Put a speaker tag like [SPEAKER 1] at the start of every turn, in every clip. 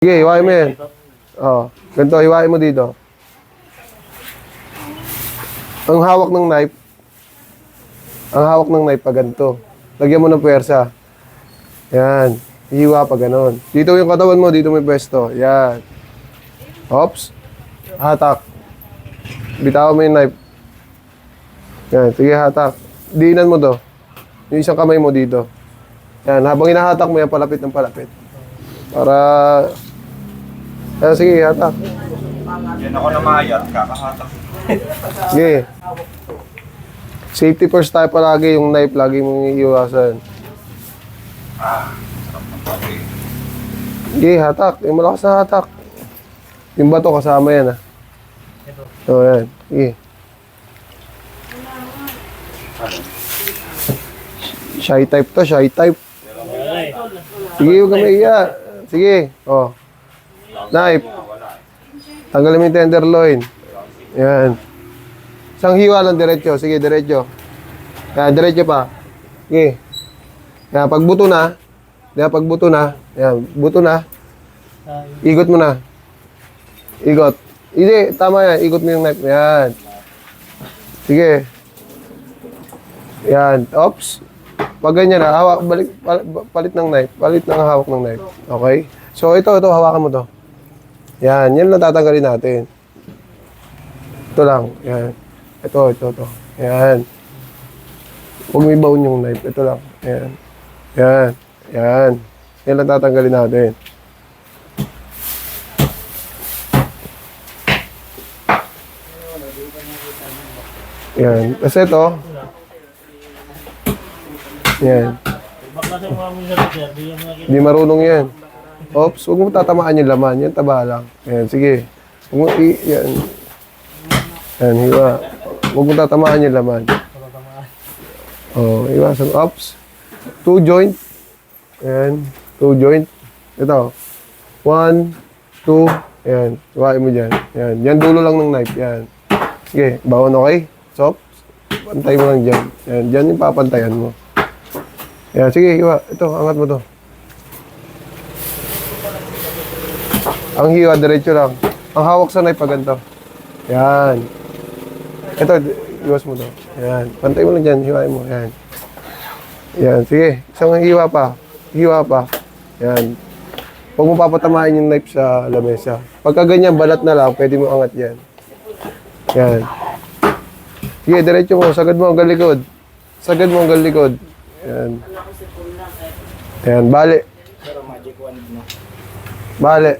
[SPEAKER 1] Sige, hiwain mo yan. Oh, ganito, hiwain mo dito. Ang hawak ng knife pa ganito. Lagyan mo ng puwersa. Yan. Hiwa pa ganon. Dito yung katawan mo, dito may pwesto. Yan. Oops. Hatak. Bitawan mo yung knife. Yan, sige hatak. Diinan mo to. Yung isang kamay mo dito. Yan, habang hinahatak mo yan, palapit ng palapit. Para... Yan, sige, hatak.
[SPEAKER 2] Yan ako na mayat, kakahatak.
[SPEAKER 1] Sige. Safety first tayo palagi, yung knife lagi mong iiwasan.
[SPEAKER 2] Sarap ng pati.
[SPEAKER 1] Sige, hatak. Yung malakas na hatak. Yung bato kasama yan, So, yan. Sige. Shy type to, shy type. Sige, huwag ka maiya. Sige, oh. Knife. Tanggalin mo yung tenderloin. Yan. Isang hiwa lang diretso. Sige, diretso. Yan, diretso pa. Sige. Yan, pagbuto na. Yan, pagbuto na. Yan, buto na. Igot mo na. Igot. Hindi, tama yan. Igot mo yung knife. Yan. Sige. Yan. Oops. Pag ganyan na, hawak, palit ng knife. Palit ng hawak ng knife. Okay? So, ito, hawakan mo to. Yan, yan lang tatanggalin natin. Ito lang, yan. Ito. Yan. Huwag may baon yung knife. Ito lang, yan. Yan. Yan lang tatanggalin natin. Yan. Kasi ito, yan. Hindi marunong yan. Oops, huwag mo tatamaan yung laman. Yan, taba lang. Yan, sige. Huwag mo, yan. Yan, hiwa. Huwag mo tatamaan yung laman. Oh, iwasan. Oops. 2 joint. Yan. 2 joint. Ito. 1, 2. Yan. Hiwain mo dyan. Yan. Yan dulo lang ng knife. Yan. Sige, bawon okay? So, pantay mo lang dyan. Yan. Dyan yung papantayan mo. Yan. Sige, hiwa. Ito, angat mo to. Ang hiwa, diretso lang. Ang hawak sa knife pa ganito. Yan. Ito, iwas mo to. Yan. Pantay mo lang dyan. Hiwain mo. Yan. Yan. Sige. Isang hiwa pa. Hiwa pa. Yan. Huwag mo papatamain yung knife sa lamesa. Pagka ganyan, balat na lang, pwede mo angat yan. Yan. Sige, diretso mo. Sagad mo hanggang likod. Sagad mo hanggang likod. Yan. Yan. Bale. Bale.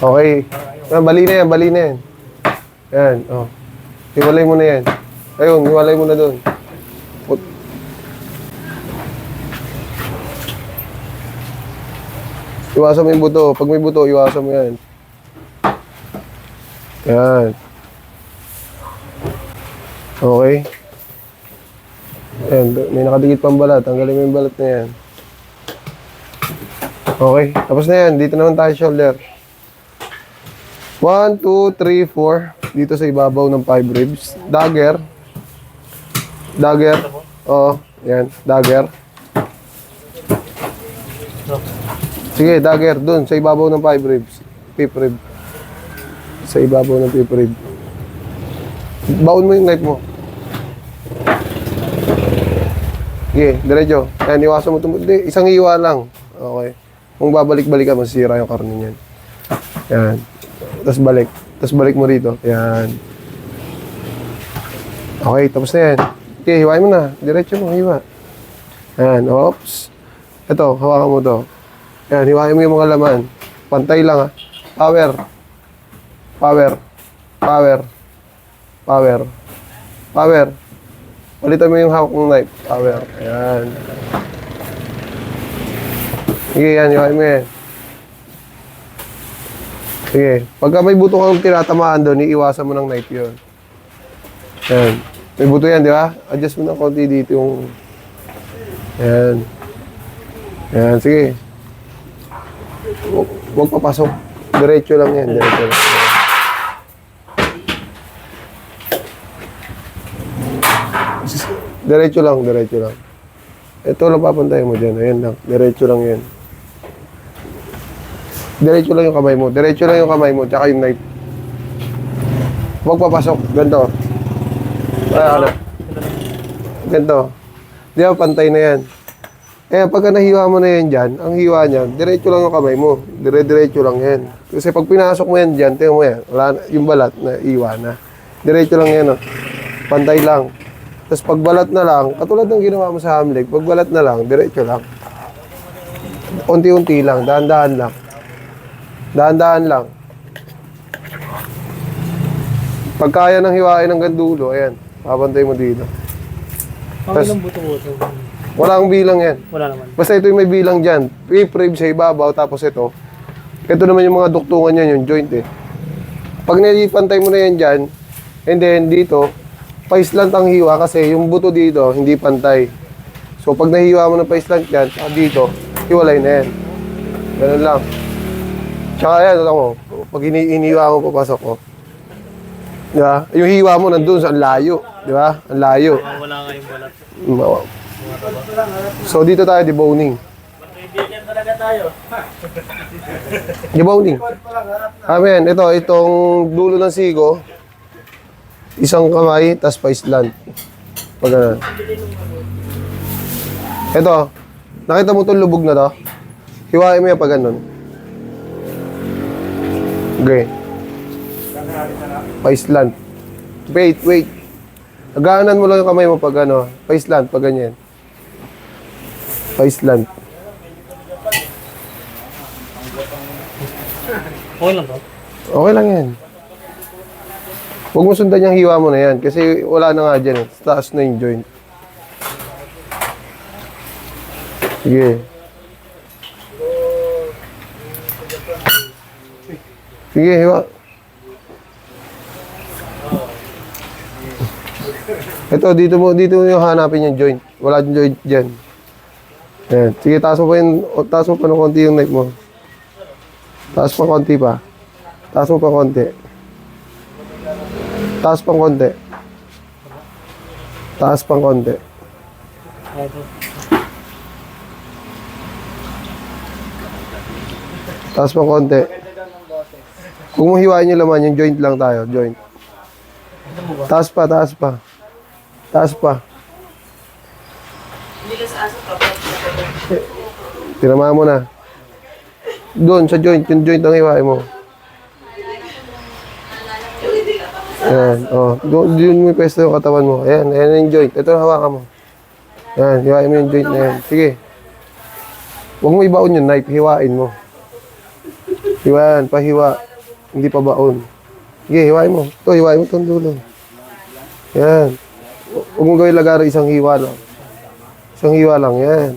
[SPEAKER 1] Okay. Bali na yan. Yan, oh. Hiwalay mo na yan. Ayun, hiwalay mo na doon. Iwasan mo yung buto. Pag may buto, iwasan mo yan. Yan. Okay. Yan, may nakadikit pang balat. Tanggalin mo yung balat na yan. Okay, tapos na yan. Dito naman tayo shoulder. 1, 2, 3, 4. Dito sa ibabaw ng 5 ribs. Dagger. Oo, yan. Dagger. Sige, dagger. Doon, sa ibabaw ng 5 ribs. 5th rib. Sa ibabaw ng 5th rib. Baon mo yung knife mo. Sige, diretso. Yan, iwasan mo ito. Isang iwa lang. Okay. Kung babalik-balik ka, masisira yung karne niyan. Yan. Tapos balik. Tapos balik mo rito. Yan. Okay, tapos na yan. Okay, hiwain mo na. Diretso mo, hiwa. Yan, oops. Ito, hawakan mo to. Yan, hiwain mo yung mga laman. Pantay lang, ha. Power. Palitan mo yung hawak ng knife. Power. Yan. Sige, yan, hiwain mo yan. Sige, pagka may buto kang tinatamaan doon, iiwasan mo ng knife yun. Yan. May buto yan, di ba? Adjust mo ng konti dito yung... Yan. Yan, sige. Huwag papasok. Diretso lang yan, diretso lang. Diretso lang, diretso lang. Ito lang papuntahin mo dyan. Ayan lang. Diretso lang yan. Diretso lang yung kamay mo. Diretso lang yung kamay mo. Tsaka yung knife. Huwag papasok. Ganito. Ano? Ganito. Di ba, pantay na yan. Eh, pagka nahiwa mo na yan dyan, ang hiwa niya, diretso lang yung kamay mo. Dire-diretso lang yan. Kasi pag pinasok mo yan dyan, tingnan mo yan. Wala, yung balat na iwa na. Diretso lang yan, oh. Pantay lang. Tapos pagbalat na lang, katulad ng ginawa mo sa hamleg, pagbalat na lang, diretso lang. Unti-unti lang, dahan-dahan lang. Dahan-dahan lang. Pag kaya ng hiwain hanggang dulo, ayan, papantay mo dito.
[SPEAKER 3] Ilang buto-buto?
[SPEAKER 1] Walang bilang yan.
[SPEAKER 3] Wala naman.
[SPEAKER 1] Basta ito yung may bilang dyan. Rib sa ibabaw, tapos ito. Ito naman yung mga duktungan yan, yung joint eh. Pag nilipantay mo na yan dyan, and then dito, paislant ang hiwa kasi yung buto dito, hindi pantay. So pag nahiwa mo ng paislant yan, dito, hiwalay na yan. Ganun lang. Tsaka yan, alam mo, pag inihiwa mo, papasok ko. Di ba? Yung hiwa mo nandun sa layo. Di ba? Ang layo.
[SPEAKER 3] Wala nga yung balat.
[SPEAKER 1] So dito tayo, deboning.
[SPEAKER 3] Bigyan talaga tayo.
[SPEAKER 1] Deboning. Amen. Itong dulo ng sigo, isang kamay, tas paislant. Pag ganun. Ito, nakita mo itong lubog na to? Hiwain mo yan pag ganun. Okay. Paislant. Wait. Agaanan mo lang yung kamay mo pag ano, paislant, pag ganyan. Paislant.
[SPEAKER 3] Okay lang to?
[SPEAKER 1] Okay lang yan. Huwag mo sundan yung hiwa mo na yan kasi wala na nga dyan eh. Taas na yung joint. Sige. Sige, hiwa. Ito, dito mo yung hanapin yung joint. Wala yung joint dyan. Ayan. Sige, taas mo pa ng konti yung knife mo. Taas pa konti pa. Taas mo pa konti. Taas pang konti. Taas pang konti. Taas pang konti. Kung mo hiwain yung laman, yung joint lang tayo. Joint. Taas pa, taas pa. Taas pa. Tinama mo na. Doon, sa joint. Yung joint ang hiwain mo. Ayan, oh. Doon mo ipesto yung katawan mo. Ayan, ayan yung joint. Ito ang hawakan mo. Ayan, hiwain mo yung joint na yan. Sige. Huwag mo ibaon yung knife. Hiwain mo. Hiwain, pahiwa. Hindi pa baon. Sige, hiwain mo. Ito, hiwain mo itong dulo. Ayan. Huwag mo gawin lagari isang hiwa lang. Isang hiwa lang, yan.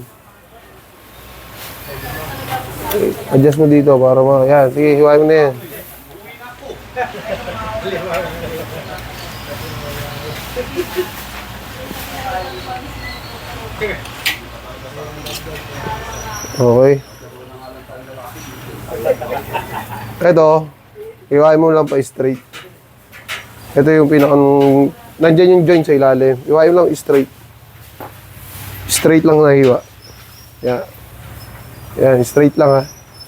[SPEAKER 1] Adjust mo dito para yan. Sige, hiwain mo na yan. Okay. Ito, hiwain mo lang pa straight. Ito yung nandyan yung joint sa ilalim. Hiwain mo lang straight. Straight lang na hiwa. Yan. Yan, straight lang ha.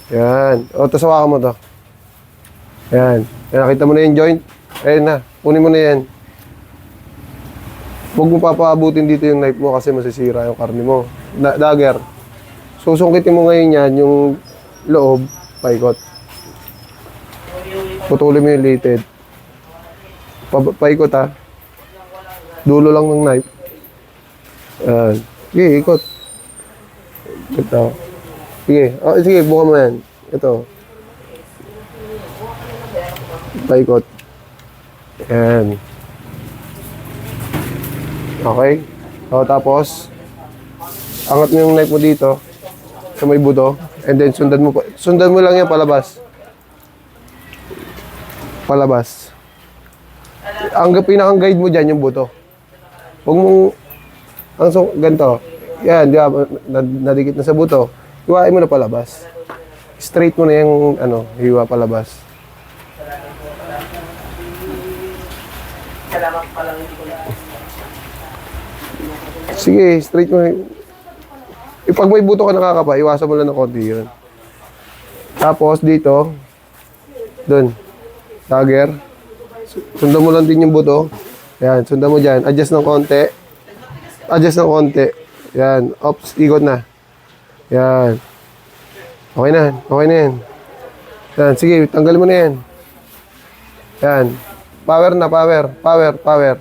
[SPEAKER 1] Yan. O, tapos hawakan mo to. Yan. Yan, nakita mo na yung joint. Ayan na. Kunin mo na yan. Huwag mo papaabutin dito yung knife mo kasi masisira yung karne mo. Dagger. Susungkitin mo ngayon yan, yung loob, paikot. Putulin mo yung lated. Paikot ha. Dulo lang ng knife. Ayan. Sige, ikot. Ito. Sige. Oh, sige, buka mo yan. Ito. Paikot. Ayan. Okay. O, tapos, angat mo yung knife mo dito sa may buto. And then, sundan mo lang yan palabas. Palabas. Pinakang guide mo dyan yung buto. Huwag mong, ganito. Yan, di ba, nadikit na sa buto. Hiwain mo na palabas. Straight mo na yung, hiwa palabas. Sige, straight mo. Pag may buto ka nakakapa, iwasan mo lang ng konti yun. Tapos dito, dun, dagger. Sundan mo lang din yung buto. Yan, sundan mo dyan. Adjust ng konti. Adjust ng konti. Yan, ops, ikot na. Yan. Okay na, okay na yan. Yan, sige, tanggalin mo na yan. Yan. Power na, power. Power, power.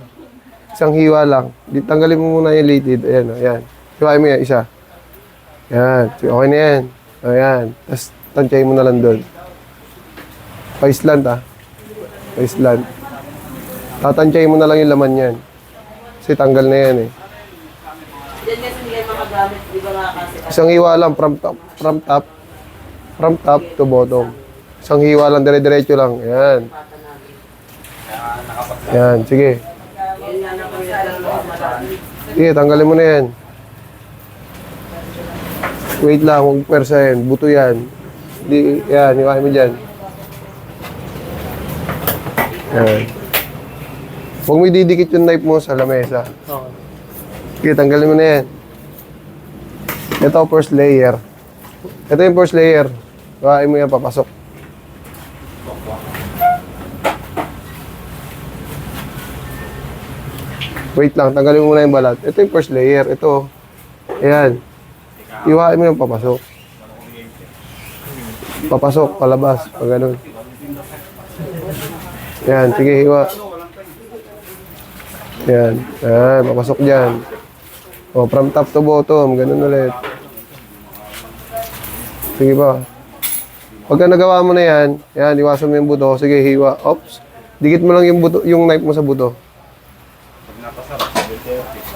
[SPEAKER 1] Isang hiwa lang. Tanggalin mo muna yung litid. Ayan, ayan. Hiwain mo yan, isa. Yan. Okay na yan. Ayan. Tapos, tansyahin mo na lang doon. Pa-islant, ah. Pa-islant. Tatansyahin mo na lang yung laman yan. Kasi tanggal na yan, eh.
[SPEAKER 4] Diyan kasi hindi kayo makagamit, di ba nga kasi?
[SPEAKER 1] Isang hiwa lang from top to bottom. Isang hiwa lang, dire-diretso lang. Ayan. Ayan, sige.
[SPEAKER 4] Yun nga naman yung lang marami.
[SPEAKER 1] Sige, tanggalin mo na yan. Wait lang, huwag persahin. Buto yan. Di, yan, hiwain mo dyan. Yan. Huwag mo didikit yung knife mo sa lamesa.
[SPEAKER 3] Okay.
[SPEAKER 1] Sige, tanggalin mo na yan. Ito, first layer. Ito yung first layer. Hiwain mo yan, papasok. Wait lang, tanggalin mo muna yung balat. Ito yung first layer. Ito. Ayan. Hiwain mo yung papasok. Papasok, palabas. Pag ganun. Ayan, sige, hiwa. Ayan. Ayan, papasok dyan. O, from top to bottom. Ganun ulit. Sige ba? Pagka nagawa mo na yan, ayan, iwasan mo yung buto. Sige, hiwa. Oops. Dikit mo lang yung buto, yung knife mo sa buto.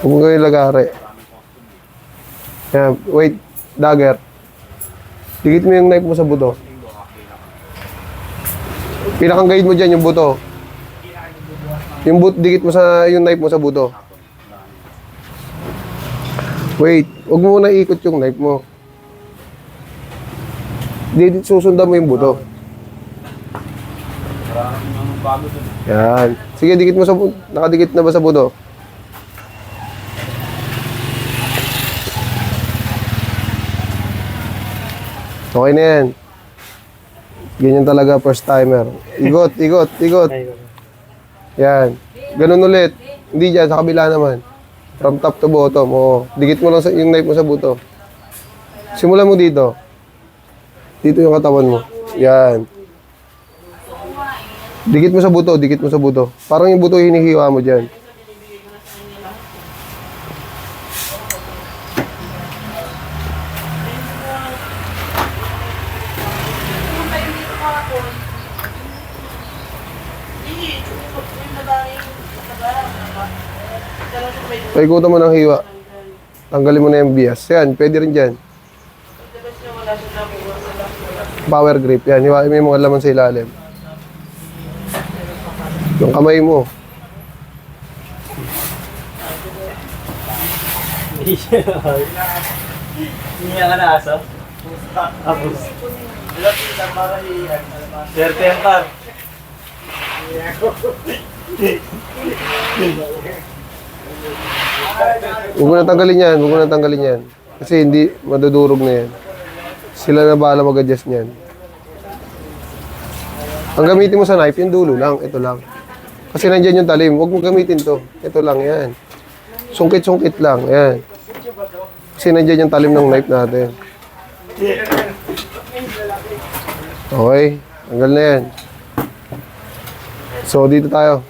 [SPEAKER 1] Huwag mo kayo lagari. Ayan, wait. Dagger. Dikit mo yung knife mo sa buto. Pinakang guide mo dyan yung buto. Yung dikit mo sa yung knife mo sa buto. Wait. Huwag mo muna ikot yung knife mo. Susundan mo yung buto. Yan. Sige, dikit mo sa buto. Nakadikit na ba sa buto? Okay na yan. Ganyan talaga first timer. Igot, igot, igot.
[SPEAKER 3] Ayun.
[SPEAKER 1] Yan. Ganun ulit. Hindi dyan, sa kabila naman. From top to bottom. Oo. Dikit mo lang yung knife mo sa buto. Simulan mo dito. Dito yung katawan mo. Yan. Dikit mo sa buto, dikit mo sa buto. Parang yung buto hinihiwa mo dyan. Paikutan mo ng hiwa. Tanggalin mo na yung bias. Yan, pwede rin dyan. Power grip. Yan, hiwain mo yung mga laman sa ilalim. Yung kamay mo.
[SPEAKER 3] Hindi niya ka na aso? Tapos. Swerte yan, par.
[SPEAKER 1] Huwag mo na tanggalin yan. Huwag mo na tanggalin yan. Kasi hindi, madudurog na yan. Sila na bahala mag-adjust niyan. Ang gamitin mo sa knife, yung dulo lang. Ito lang. Kasi nandyan yung talim. Huwag mo gamitin to. Ito lang, yan. Sungkit-sungkit lang. Yan. Kasi nandyan yung talim ng knife natin. Okay. Tanggal na yan. So, dito tayo.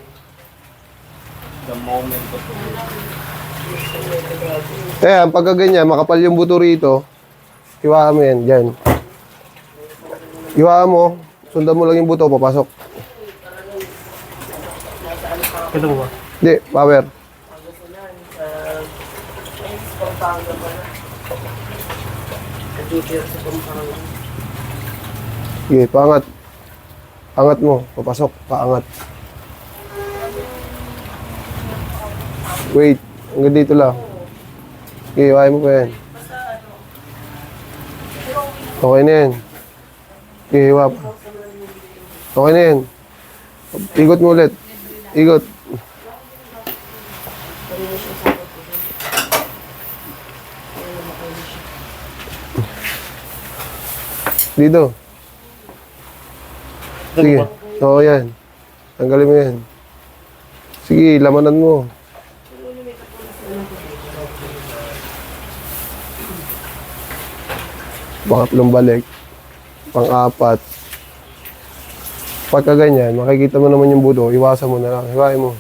[SPEAKER 1] Kaya, pagka ganyan, makapal yung buto rito, hiwaan mo yan, dyan. Hiwaan mo, sundan mo lang yung buto, papasok.
[SPEAKER 3] Ito ba?
[SPEAKER 1] Hindi, power. Sige, paangat. Angat mo, papasok, paangat. Wait, hanggang dito lang. Sige, hiwain mo pa yan. Okay na yan. Sige, hiwa pa. Okay na yan. Ikot mo ulit. Ikot. Dito.
[SPEAKER 3] Ito
[SPEAKER 1] Sige.
[SPEAKER 3] ba?
[SPEAKER 1] Oo, yan. Tanggalin mo yan. Sige, lamanan mo. Pangatlong balik. Pang-apat. Pagka ganyan, makikita mo naman yung buto, iwasan mo na lang. Hiwain mo.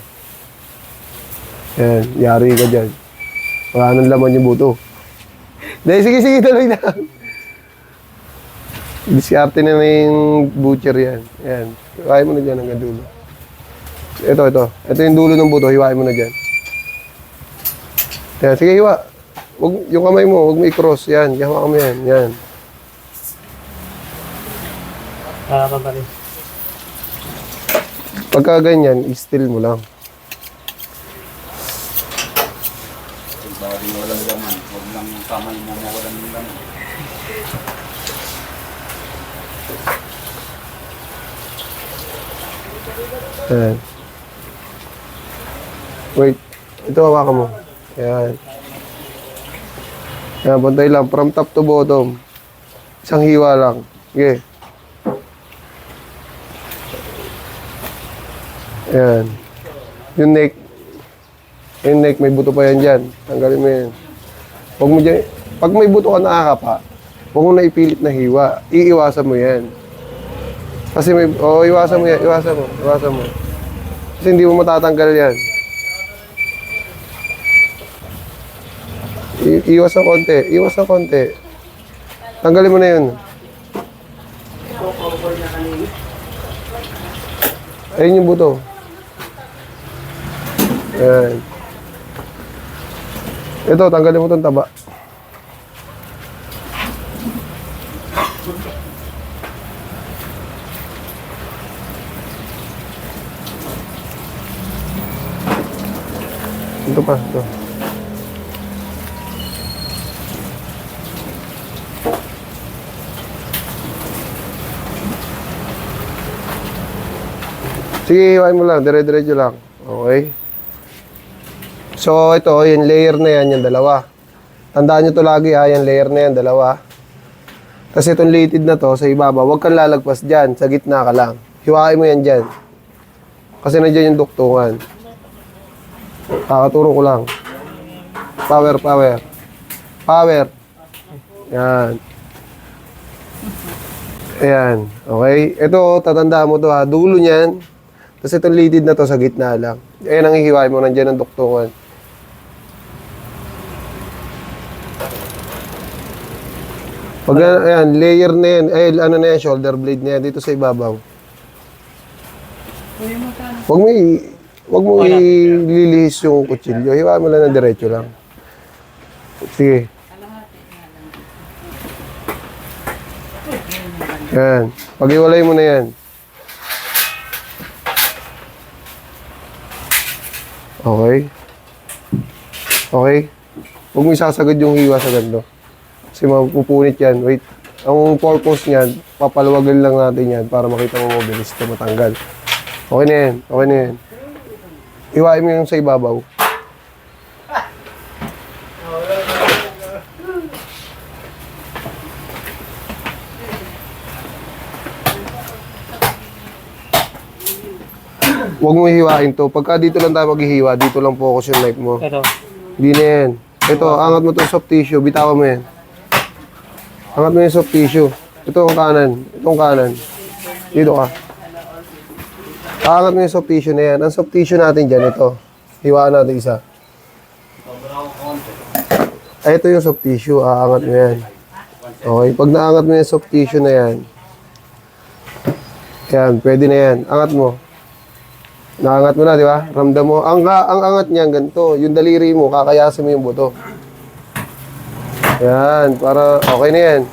[SPEAKER 1] Yan, yari ka dyan. Wala nang laman yung buto. Dahil sige, tuloy na. Diskarte na yung butcher yan. Yan. Hiwain mo na dyan hanggang dulo. Ito. Ito yung dulo ng buto, hiwain mo na dyan. Yan, sige, hiwa. Wag, yung kamay mo, huwag mo i-cross. Yan, hawakan mo yan. Yan.
[SPEAKER 3] Pabalik.
[SPEAKER 1] Pagka ganyan, i-still mo lang.
[SPEAKER 2] Bali walang laman. Huwag lang yung kamay mo walang laman.
[SPEAKER 1] Yan. Wait. Ito, hawakan mo. Yan. Yan, bantay lang. From top to bottom. Isang hiwa lang. Okay. Yan. Yung neck. Yung neck, may buto pa yan dyan. Tanggalin mo yan. Huwag mo dyan. Pag may buto ka nakakapa, huwag mo na ipilit na hiwa. Iiwasan mo yan. Kasi may... Oo, iwasan mo yan. Iwasan mo. Kasi hindi mo matatanggal yan. Iwas ng konti. Tanggalin mo na yun. Ayun yung buto. Ayan. Ito, tanggalin mo itong taba. Ito pa, ito. Sige, hiwain mo lang. Dire-diretso lang. Okay. So, ito, yung layer na yan, yung dalawa. Tandaan nyo to lagi ha, yung layer na yan, dalawa. Kasi itong lated na to, sa ibaba, huwag kang lalagpas dyan. Sa gitna ka lang. Hiwain mo yan dyan. Kasi nandiyan yung duktungan. Kakaturo ko lang. Power. Yan. Ayan. Okay. Ito, tatandaan mo to ha. Dulo niyan. Tapos itong leaded na to sa gitna lang. Ayan ang hihiwain mo. Nandiyan ang duktungan. Pag ayan, layer na yan. Ay, ano na yan, shoulder blade na yan. Dito sa ibabaw. Huwag mo ililihis yung kutsilyo. Hiwain mo lang na diretso lang. Sige. Yan. Pag-iwalay mo na yan. Okay. Huwag mo isasagad yung hiwa sa ganito. Kasi mapupunit yan. Wait. Ang purpose niyan, papaluwagan lang natin yan para makita mo mabilis ito matanggal. Okay na yan. Hiwain mo yung sa ibabaw. Huwag mo hihiwain to. Pagka dito lang tayo maghihiwa, dito lang focus yung knife mo.
[SPEAKER 3] Ito.
[SPEAKER 1] Hindi na yan. Ito, angat mo itong soft tissue. Bitawan mo yan. Angat mo yung soft tissue. Ito ang kanan. Dito ka. Angat mo yung soft tissue na yan. Ang soft tissue natin dyan, ito. Hiwaan natin isa. Ay, ito yung soft tissue. Aangat mo yan. Okay. Pag naangat mo yung soft tissue na yan, pwede na yan. Angat mo. Naangat mo na, di ba? Ramdam mo. Ang angat niyan ganito. Yung daliri mo, kakayasin mo yung buto. Yan, para okay na yan.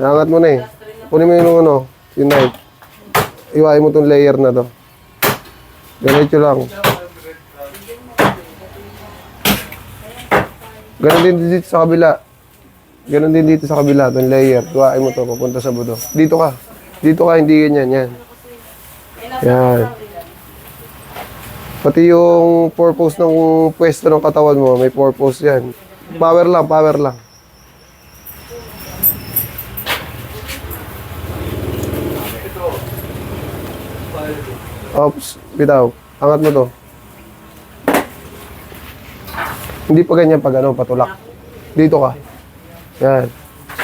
[SPEAKER 1] Naangat mo na eh. Kunin mo yung yung knife. Iwain mo tong layer na to. Diretso lang. Ganon din dito sa kabila. Itong layer. Iwain mo to, papunta sa buto. Dito ka, hindi ganyan. Yan. Pati yung purpose ng pwesto ng katawan mo, may purpose yan. Power lang, power lang. Ops, bitaw. Angat mo to. Hindi pa ganyan pag ano, patulak. Dito ka. Yan.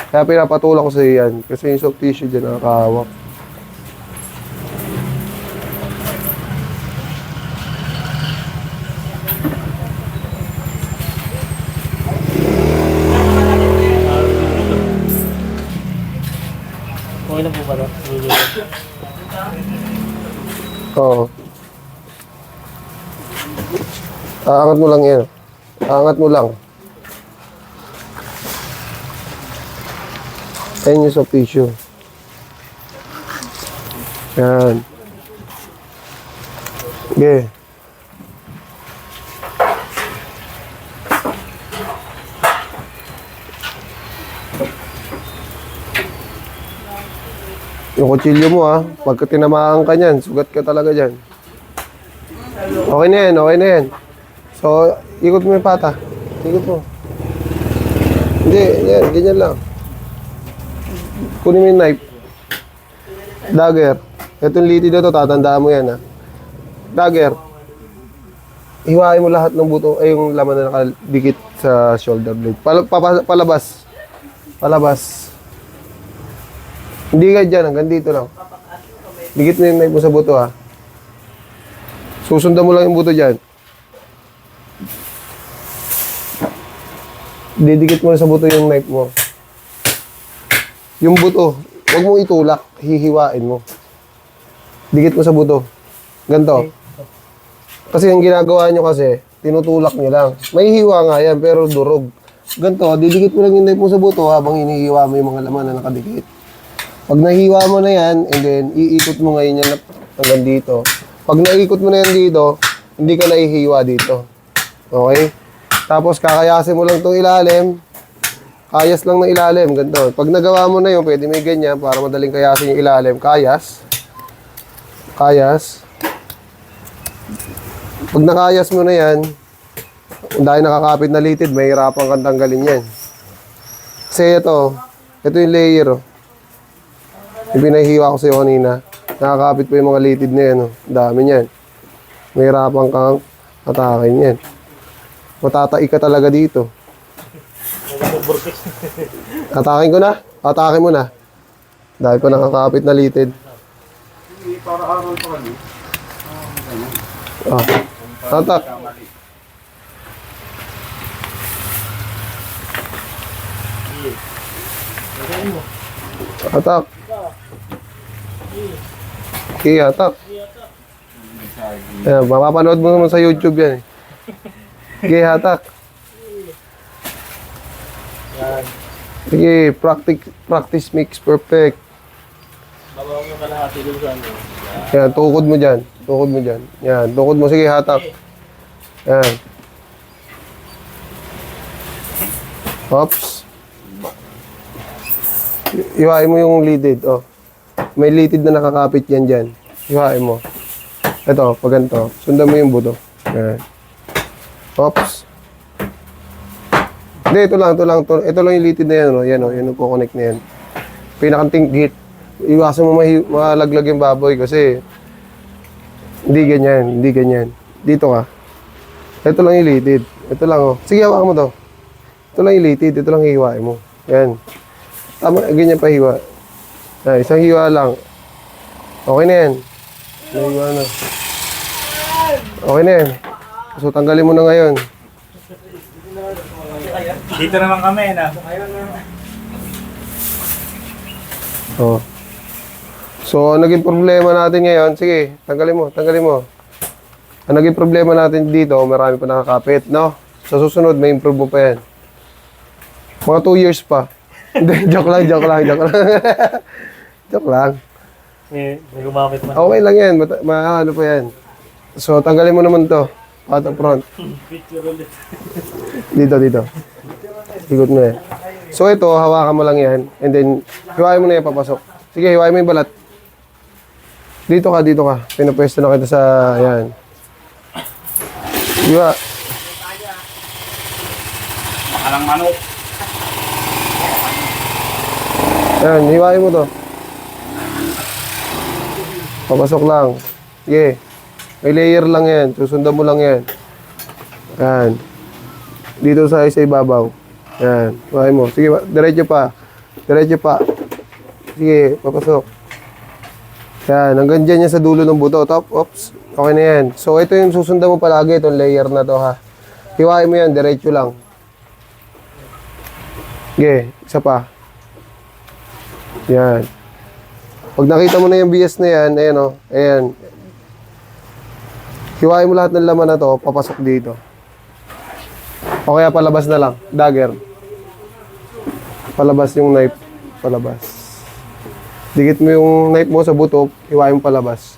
[SPEAKER 1] Kaya pinapatulak ko sa yan. Kasi yung soft tissue dyan nakakahawak.
[SPEAKER 3] Okay lang po ba ito?
[SPEAKER 1] Oo. Aangat mo lang yan. Aangat mo lang. Ayan yung soft tissue. Yan. Okay. Yung kutsilyo mo ha, pagka tinamaan ka niyan, sugat ka talaga dyan. Okay na yan, okay na yan. So, ikot mo yung pata. Ikot mo. Hindi, yan, ganyan lang. Kunin mo yung knife. Dagger. Itong litid na to, tatandaan mo yan ha. Dagger. Hiwain mo lahat ng buto, ay yung laman na nakadikit sa shoulder blade. Palabas. Palabas. Hindi ka dyan, hanggang dito lang. Dikit mo yung knife mo sa buto ha. Susundan mo lang yung buto dyan. Didikit mo sa buto yung knife mo. Yung buto, huwag mo itulak, hihiwain mo. Dikit mo sa buto. Ganto. Kasi yung ginagawa nyo kasi, tinutulak nyo lang. May hiwa nga yan, pero durog. Ganto, didikit mo lang yung knife mo sa buto habang hinihiwa mo yung mga laman na nakadikit. Pag nahiwa mo na yan, and then iikot mo ngayon yan hanggang dito. Pag naikot mo na yan dito, hindi ka nahihiwa dito. Okay? Tapos kakayasin mo lang itong ilalim. Kayas lang ng ilalim, ganito. Pag nagawa mo na yun, pwede may ganyan para madaling kayasin yung ilalim. Kayas. Kayas. Pag nakayas mo na yan, dahil nakakapit na litid, may hirapan kang tanggalin yan. Kasi ito yung layer. Oh. Yung pinahiwa ko sa'yo kanina, nakakapit pa yung mga litid na yan. Oh. Dami niyan. May hirapan kang atakin yan. Matatai ka talaga dito. Atakin ko na. Atakin mo na. Dahil pa nakakapit na litid.
[SPEAKER 2] Para araw pa kami.
[SPEAKER 1] Ah. Tatak. Atak. Okay, atak. Ayan, mapapanood mo naman sa YouTube yan eh. Okay, hatak. Sige, practice makes perfect.
[SPEAKER 3] Babaw mo kalahati dun sa ano.
[SPEAKER 1] Yan, tukod mo dyan. Tukod mo dyan. Yan, tukod mo. Sige, hatak. Yan. Oops. Iwain mo yung litid. Oh. May litid na nakakapit yan dyan. Iwain mo. Ito, pag ganito. Sundan mo yung buto. Yan. Oops. Hindi, ito lang. Ito lang yung litid na yan. Oh. Yan, oh. Yan, po-connect na yan. Pinakanting gate. Iwasan mo malaglag yung baboy kasi hindi ganyan. Dito ka. Ito lang yung litid. Ito lang, oh. Sige, hawakan mo to. Ito lang yung litid. Ito lang hiwain mo. Yan. Tama, ganyan pa hiwa. Yan, isang hiwa lang. Okay na yan. Nahiwa na. Okay na yan. So, tanggalin mo na ngayon.
[SPEAKER 3] Dito naman kami na.
[SPEAKER 1] Oh. So, ang naging problema natin ngayon, sige, tanggalin mo. Ang naging problema natin dito, marami pa nakakapit, no? Sa susunod, may improve mo pa yan. Mga 2 years pa. Hindi, joke lang. Joke lang.
[SPEAKER 3] May gumamit na.
[SPEAKER 1] Okay lang yan, ano pa yan. So, tanggalin mo naman to. Out of front.
[SPEAKER 3] Picture ulit.
[SPEAKER 1] Dito. Ikot mo na yan. So, ito, hawakan mo lang yan. And then, hiwain mo na yan, papasok. Sige, hiwain mo yung balat. Dito ka. Pinapwesto na kita sa, yan. Hiwa.
[SPEAKER 2] Alang manok.
[SPEAKER 1] Yan, hiwain mo to. Papasok lang. Sige. May layer lang yan. Susundan mo lang yan. Yan. Dito sa ibabaw. Yan. Hiwain mo. Sige, diretso pa. Diretso pa. Sige, papasok. Yan. Hanggang dyan yan sa dulo ng buto. Top. Oops. Okay na yan. So, ito yung susundan mo palagi. Itong layer na to, ha. Hiwain mo yan. Diretso lang. Sige. Isa pa. Yan. Pag nakita mo na yung bias na yan, ayan o, ayan. Hiwain mo lahat ng laman na to, papasok dito. O kaya palabas na lang, dagger. Palabas yung knife, palabas. Dikit mo yung knife mo sa buto, hiwain mo palabas.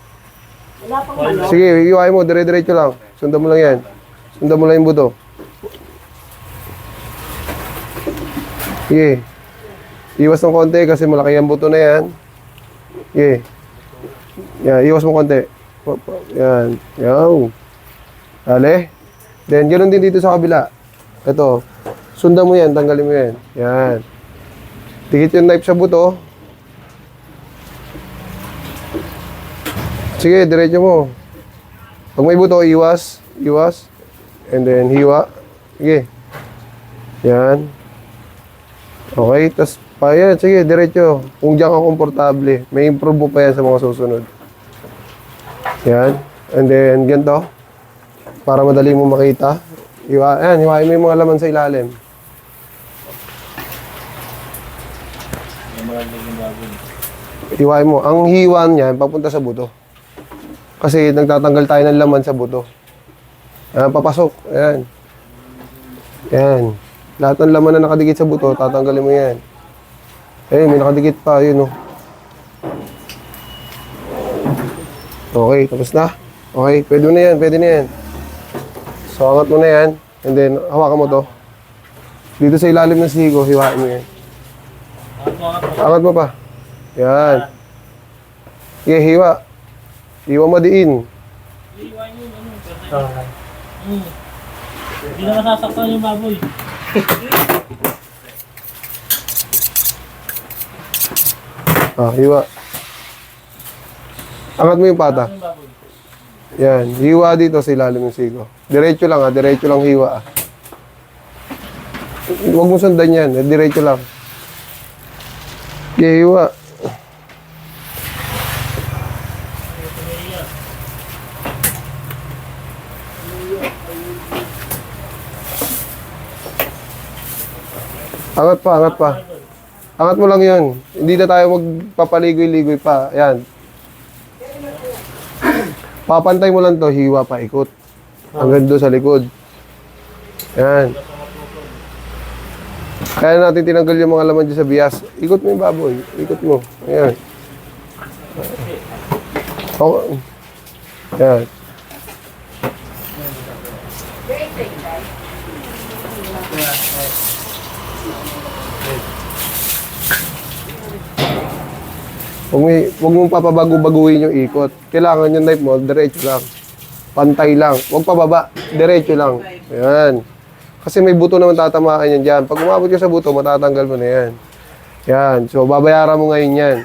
[SPEAKER 4] Wala pang manok.
[SPEAKER 1] Sige, hiwain mo, dire-diretso lang. Sundan mo lang yan. Sundan mo lang yung buto. Sige. Iwas ng konti kasi malaki ang buto na yan. Okay. Yan, iwas mo konti. Yan. Yan. Dali. Then, ganoon din dito sa kabila. Ito. Sundan mo yan, tanggalin mo yan. Yan. Dikit yung knife sa buto. Sige, diretso mo. Pag may buto, iwas. Iwas. And then, hiwa. Sige. Yan. Okay, tas pa yan, sige, diretso. Kung diyan ka komportable, may improve mo pa yan sa mga susunod. Yan. And then, ganito. Para madali mo makita. Hiwain mo yung mga laman sa ilalim. Hiwain mo. Ang hiwa niyan, papunta sa buto. Kasi nagtatanggal tayo ng laman sa buto. Yan, papasok. Yan. Yan. Lahat ng laman na nakadikit sa buto, tatanggalin mo yan. Eh, may nakadikit pa, yun o. Okay, tapos na. Okay, pwede mo na yan, pwede na yan. So, angat mo na yan. And then, hawakan mo to. Dito sa ilalim ng sigo, hiwain mo yan. Angat mo pa. Yan. Okay, hiwa. Hiwa mo diin.
[SPEAKER 3] Hindi na masasaktan yung baboy.
[SPEAKER 1] Hiwa. Angat mo yung pata. Yan, hiwa dito sa ilalim ng sigo. Diretso lang diretso lang hiwa Huwag mo sundan yan, diretso lang. Okay, hiwa. Angat pa, angat pa. Angat mo lang yun. Hindi na tayo magpapaligoy-ligoy pa. Yan. Papantay mo lang to, hiwa pa, ikot. Hanggang doon sa likod. Yan. Kaya natin tinanggal yung mga laman dyan sa bias. Ikot mo yung baboy. Ikot mo. Ayan. Okay. Yan. Huwag mong papabago-baguhin yung ikot. Kailangan yung knife mo, diretso lang. Pantay lang. Huwag pababa, diretso lang. Ayan. Kasi may buto naman tatamaan yan dyan. Pag umabot ka sa buto, matatanggal mo na yan. Yan. So, babayaran mo ngayon yan.